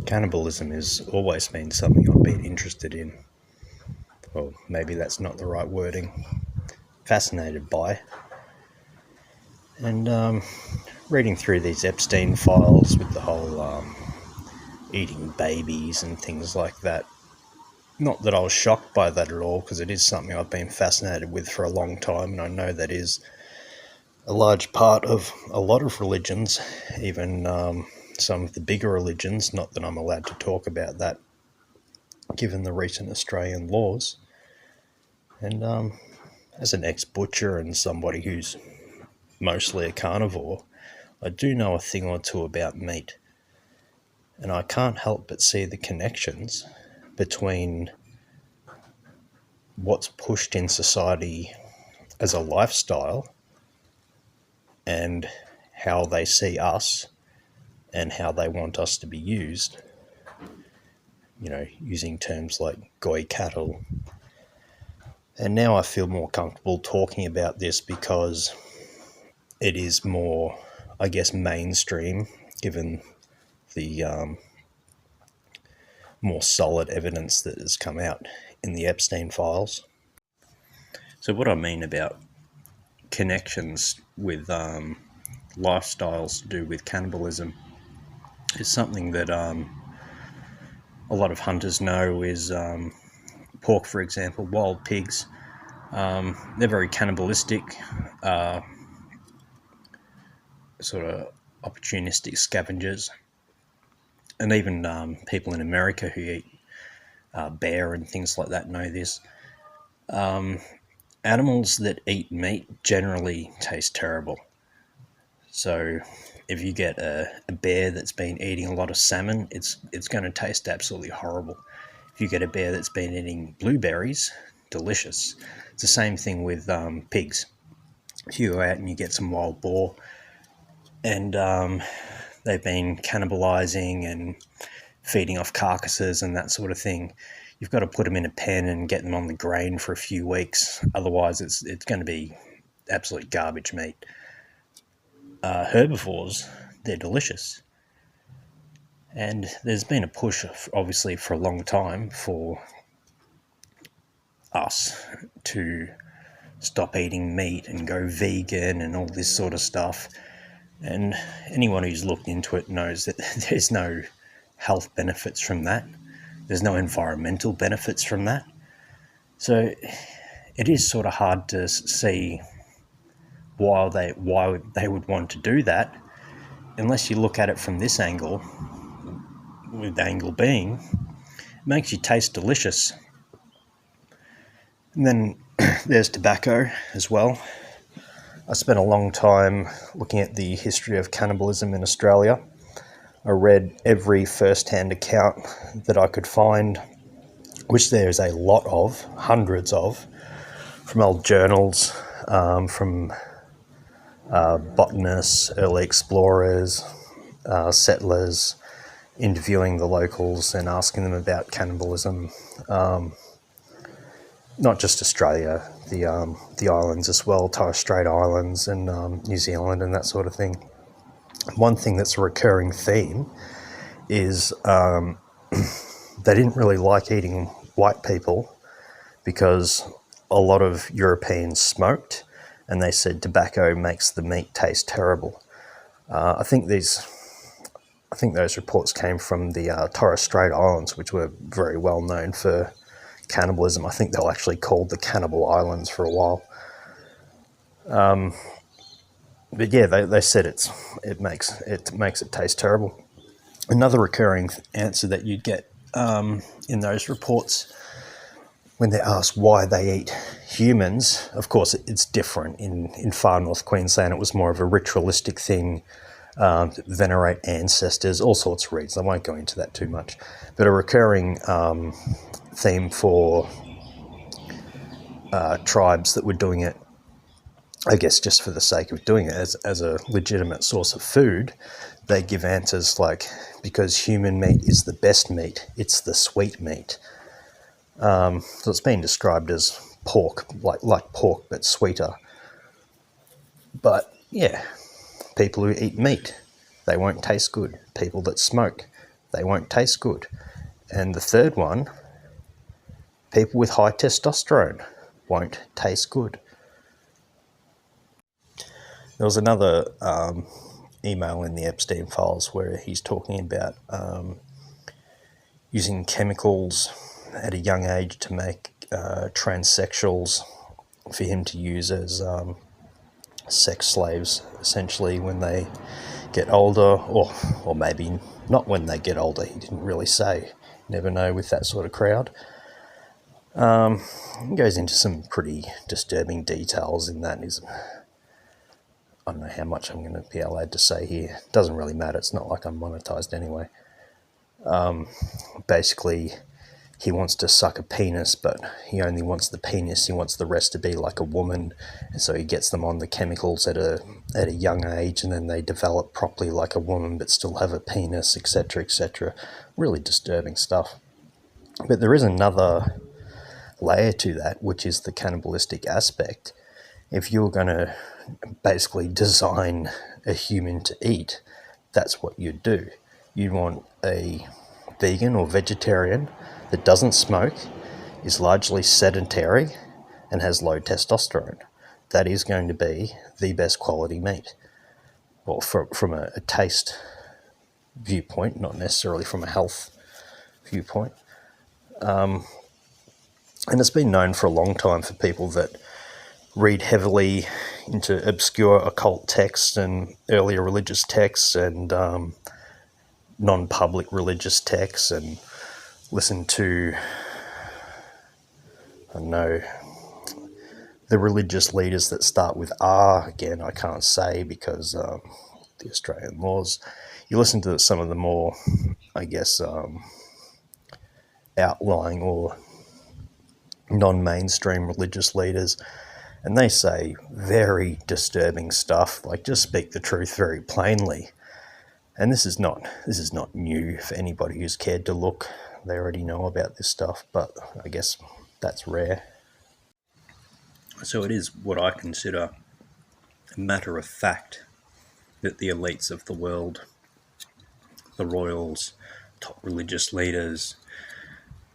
Cannibalism has always been something I've been interested in. Well, maybe that's not the right wording. Fascinated by. And reading through these Epstein files with the whole eating babies and things like that. Not that I was shocked by that at all, because it is something I've been fascinated with for a long time, and I know that is a large part of a lot of religions, even some of the bigger religions. Not that I'm allowed to talk about that, given the recent Australian laws. And as an ex-butcher and somebody who's mostly a carnivore, I do know a thing or two about meat. And I can't help but see the connections between what's pushed in society as a lifestyle and how they see us and how they want us to be used. You know, using terms like goy cattle. And now I feel more comfortable talking about this because it is more, I guess, mainstream, given the more solid evidence that has come out in the Epstein files. So what I mean about connections with lifestyles to do with cannibalism is something that a lot of hunters know is pork, for example, wild pigs. They're very cannibalistic, sort of opportunistic scavengers. And even people in America who eat bear and things like that know this. Animals that eat meat generally taste terrible. So if you get a bear that's been eating a lot of salmon, it's going to taste absolutely horrible. If you get a bear that's been eating blueberries, delicious. It's the same thing with pigs. If you go out and you get some wild boar and they've been cannibalizing and feeding off carcasses and that sort of thing, you've got to put them in a pen and get them on the grain for a few weeks. Otherwise, it's going to be absolute garbage meat. Herbivores, they're delicious. And there's been a push, obviously, for a long time for us to stop eating meat and go vegan and all this sort of stuff. And anyone who's looked into it knows that there's no health benefits from that. There's no environmental benefits from that. So it is sort of hard to see why they would want to do that, unless you look at it from this angle, with the angle being, it makes you taste delicious. And then there's tobacco as well. I spent a long time looking at the history of cannibalism in Australia. I read every first-hand account that I could find, which there is a lot of, hundreds of, from old journals, from botanists, early explorers, settlers, interviewing the locals and asking them about cannibalism. Not just Australia, the islands as well, Torres Strait Islands and New Zealand and that sort of thing. One thing that's a recurring theme is they didn't really like eating white people because a lot of Europeans smoked, and they said tobacco makes the meat taste terrible. I think those reports came from the Torres Strait Islands, which were very well known for cannibalism. I think they were actually called the Cannibal Islands for a while. But yeah, they said it makes it taste terrible. Another recurring answer that you'd get in those reports when they're asked why they eat humans, of course it's different. In far north Queensland, it was more of a ritualistic thing, venerate ancestors, all sorts of reasons. I won't go into that too much. But a recurring theme for tribes that were doing it, I guess just for the sake of doing it as a legitimate source of food, they give answers like, because human meat is the best meat, it's the sweet meat. So it's been described as pork, like pork but sweeter. But yeah, people who eat meat, they won't taste good. People that smoke, they won't taste good. And the third one, people with high testosterone won't taste good. There was another email in the Epstein files where he's talking about using chemicals at a young age to make transsexuals for him to use as sex slaves, essentially, when they get older, or maybe not when they get older. He didn't really say. Never know with that sort of crowd. He goes into some pretty disturbing details in that. I don't know how much I'm going to be allowed to say here. It doesn't really matter. It's not like I'm monetized anyway. Basically, he wants to suck a penis, but he only wants the penis. He wants the rest to be like a woman, and so he gets them on the chemicals at a young age, and then they develop properly like a woman, but still have a penis, etc., etc. Really disturbing stuff. But there is another layer to that, which is the cannibalistic aspect. If you're going to basically design a human to eat, that's what you'd do. You'd want a vegan or vegetarian that doesn't smoke, is largely sedentary, and has low testosterone. That is going to be the best quality meat. Well, from a taste viewpoint, not necessarily from a health viewpoint. And it's been known for a long time for people that read heavily into obscure occult texts and earlier religious texts and non-public religious texts, and listen to, I don't know, the religious leaders that start with R. Again, I can't say because the Australian laws. You listen to some of the more, I guess, outlying or non-mainstream religious leaders, and they say very disturbing stuff, like just speak the truth very plainly. And this is not new for anybody who's cared to look. They already know about this stuff, but I guess that's rare. So it is what I consider a matter of fact that the elites of the world, the royals, top religious leaders,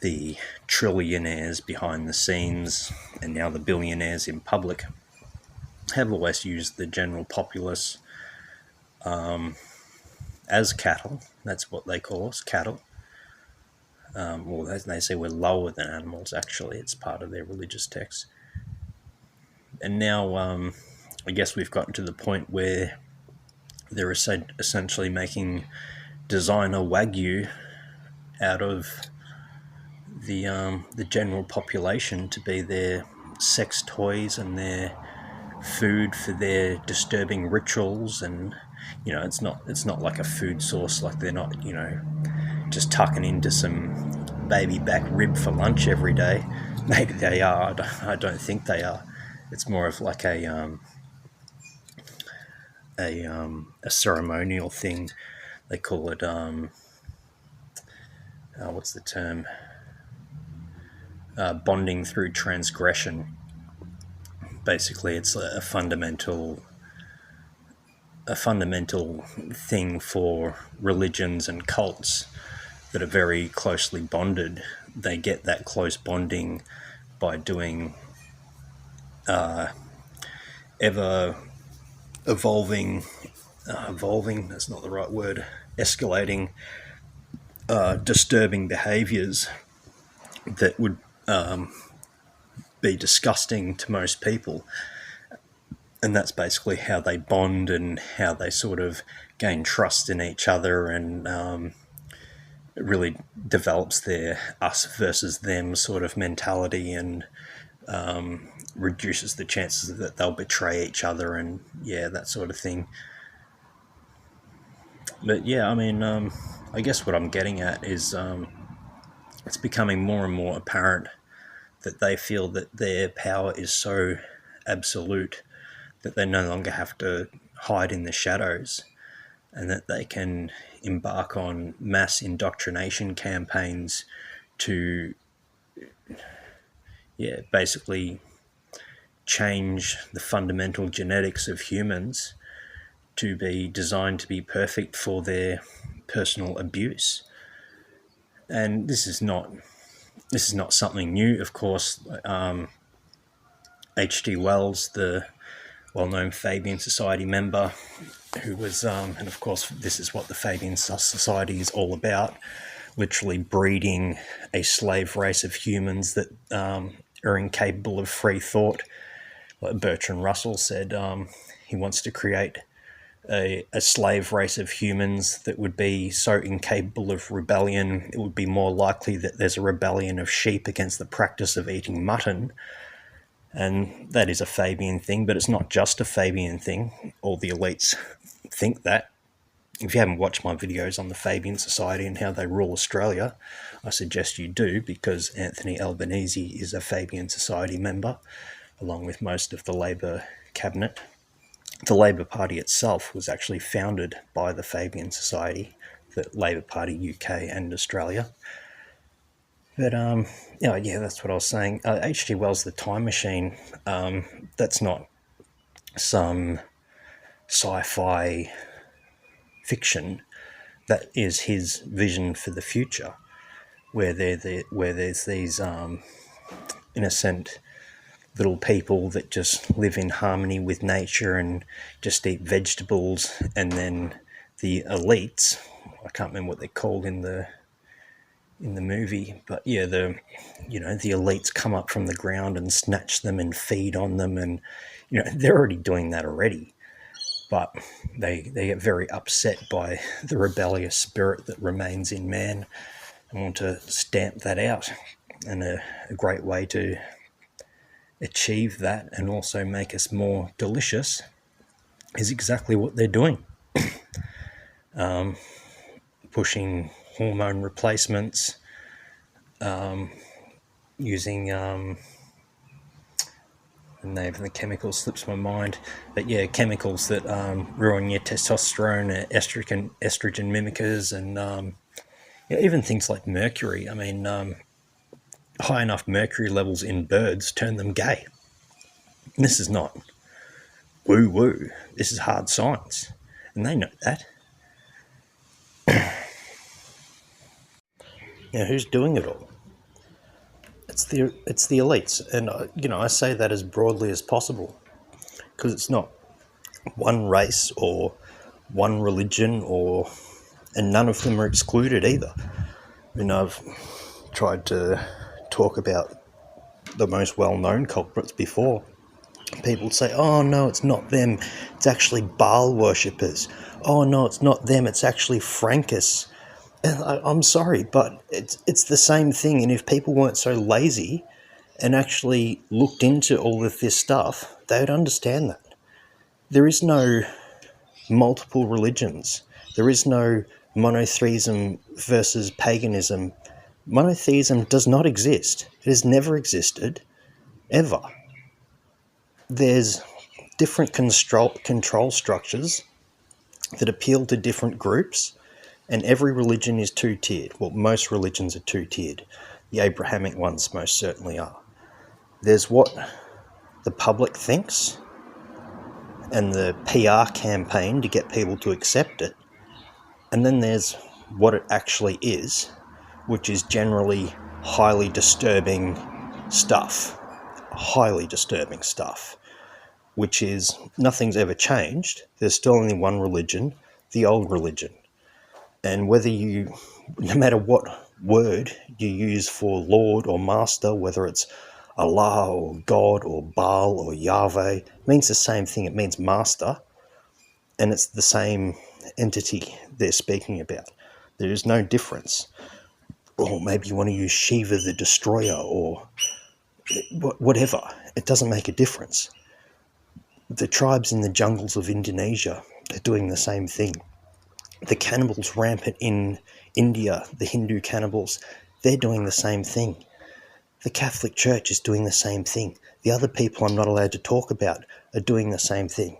the trillionaires behind the scenes, and now the billionaires in public, have always used the general populace as cattle. That's what they call us, cattle. Well, they say we're lower than animals, actually. It's part of their religious texts. And now I guess we've gotten to the point where they're essentially making designer Wagyu out of the general population to be their sex toys and their food for their disturbing rituals. And it's not like a food source. Like, they're not just tucking into some baby back rib for lunch every day. Maybe they are. I don't think they are. It's more of like a ceremonial thing. They call it what's the term? Bonding through transgression. Basically, it's a fundamental thing for religions and cults that are very closely bonded. They get that close bonding by doing ever evolving, that's not the right word, escalating, disturbing behaviors that would be disgusting to most people. And that's basically how they bond and how they sort of gain trust in each other, and it really develops their us versus them sort of mentality, and reduces the chances that they'll betray each other, and that sort of thing. But I mean, I guess what I'm getting at is it's becoming more and more apparent that they feel that their power is so absolute that they no longer have to hide in the shadows, and that they can embark on mass indoctrination campaigns to basically change the fundamental genetics of humans to be designed to be perfect for their personal abuse. And this is not something new. Of course, H.G. Wells, the well-known Fabian Society member, who was, and of course, this is what the Fabian Society is all about, literally breeding a slave race of humans that are incapable of free thought. Like Bertrand Russell said, he wants to create a slave race of humans that would be so incapable of rebellion, it would be more likely that there's a rebellion of sheep against the practice of eating mutton. And that is a Fabian thing, but it's not just a Fabian thing. All the elites think that. If you haven't watched my videos on the Fabian Society and how they rule Australia, I suggest you do, because Anthony Albanese is a Fabian Society member, along with most of the Labor cabinet. The Labor Party itself was actually founded by the Fabian Society, the Labor Party UK and Australia. But yeah, that's what I was saying. H.G. Wells' The Time Machine, that's not some sci-fi fiction. That is his vision for the future, where there's these innocent little people that just live in harmony with nature and just eat vegetables, and then the elites, I can't remember what they're called in the movie, but yeah, the elites come up from the ground and snatch them and feed on them, and they're already doing that already, but they get very upset by the rebellious spirit that remains in man and want to stamp that out. And a great way to achieve that and also make us more delicious is exactly what they're doing. Pushing hormone replacements, using the name of the chemical slips my mind, but yeah, chemicals that ruin your testosterone, estrogen mimickers, and even things like mercury. I mean, high enough mercury levels in birds turn them gay. And this is not woo-woo. This is hard science, and they know that. Who's doing it all? It's the elites, and I say that as broadly as possible, because it's not one race or one religion, and none of them are excluded either. I've tried to talk about the most well-known culprits before. People say, oh no, it's not them, it's actually Baal worshippers. Oh no, it's not them, it's actually Frankists. And I'm sorry, but it's the same thing. And if people weren't so lazy and actually looked into all of this stuff, they would understand that. There is no multiple religions. There is no monotheism versus paganism. Monotheism does not exist. It has never existed, ever. There's different control structures that appeal to different groups, and every religion is two-tiered. Well, most religions are two-tiered. The Abrahamic ones most certainly are. There's what the public thinks and the PR campaign to get people to accept it. And then there's what it actually is, which is generally highly disturbing stuff. Highly disturbing stuff. Which is, nothing's ever changed. There's still only one religion, the old religion. And no matter what word you use for Lord or Master, whether it's Allah or God or Baal or Yahweh, it means the same thing. It means master, and it's the same entity they're speaking about. There is no difference. Or maybe you want to use Shiva the Destroyer or whatever. It doesn't make a difference. The tribes in the jungles of Indonesia are doing the same thing. The cannibals rampant in India, the Hindu cannibals, they're doing the same thing. The Catholic Church is doing the same thing. The other people I'm not allowed to talk about are doing the same thing.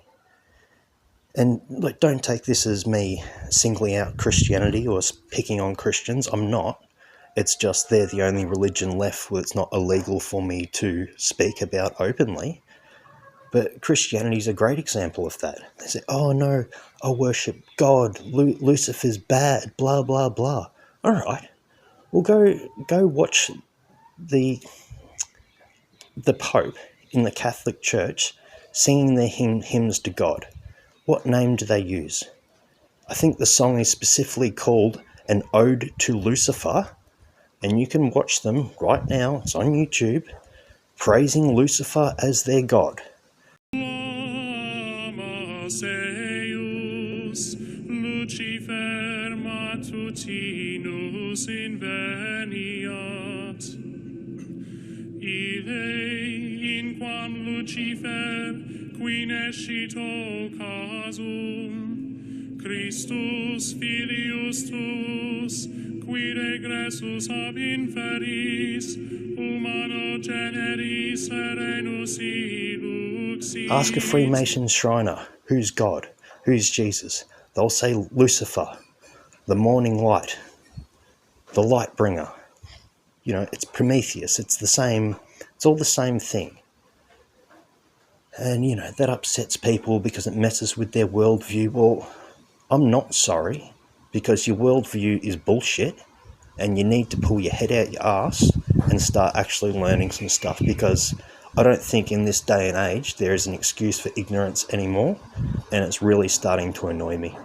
And look, don't take this as me singling out Christianity or picking on Christians. I'm not. It's just they're the only religion left where it's not illegal for me to speak about openly. But Christianity is a great example of that. They say, oh no, I worship God, Lucifer's bad, blah, blah, blah. All right, Well, go watch the Pope in the Catholic Church singing their hymns to God. What name do they use? I think the song is specifically called An Ode to Lucifer, and you can watch them right now. It's on YouTube, praising Lucifer as their god. Lucifer matutinus inveniat. Ille inquam Lucifer qui nescito casum Christus filius tuus qui regressus ab inferis humano generis serenus iluxis. Ask a Freemason Shriner, who's God? Who's Jesus? They'll say Lucifer, the morning light, the light bringer. You know, it's Prometheus. It's all the same thing. And, you know, that upsets people because it messes with their worldview. Well, I'm not sorry, because your worldview is bullshit and you need to pull your head out your ass and start actually learning some stuff, because I don't think in this day and age there is an excuse for ignorance anymore, and it's really starting to annoy me.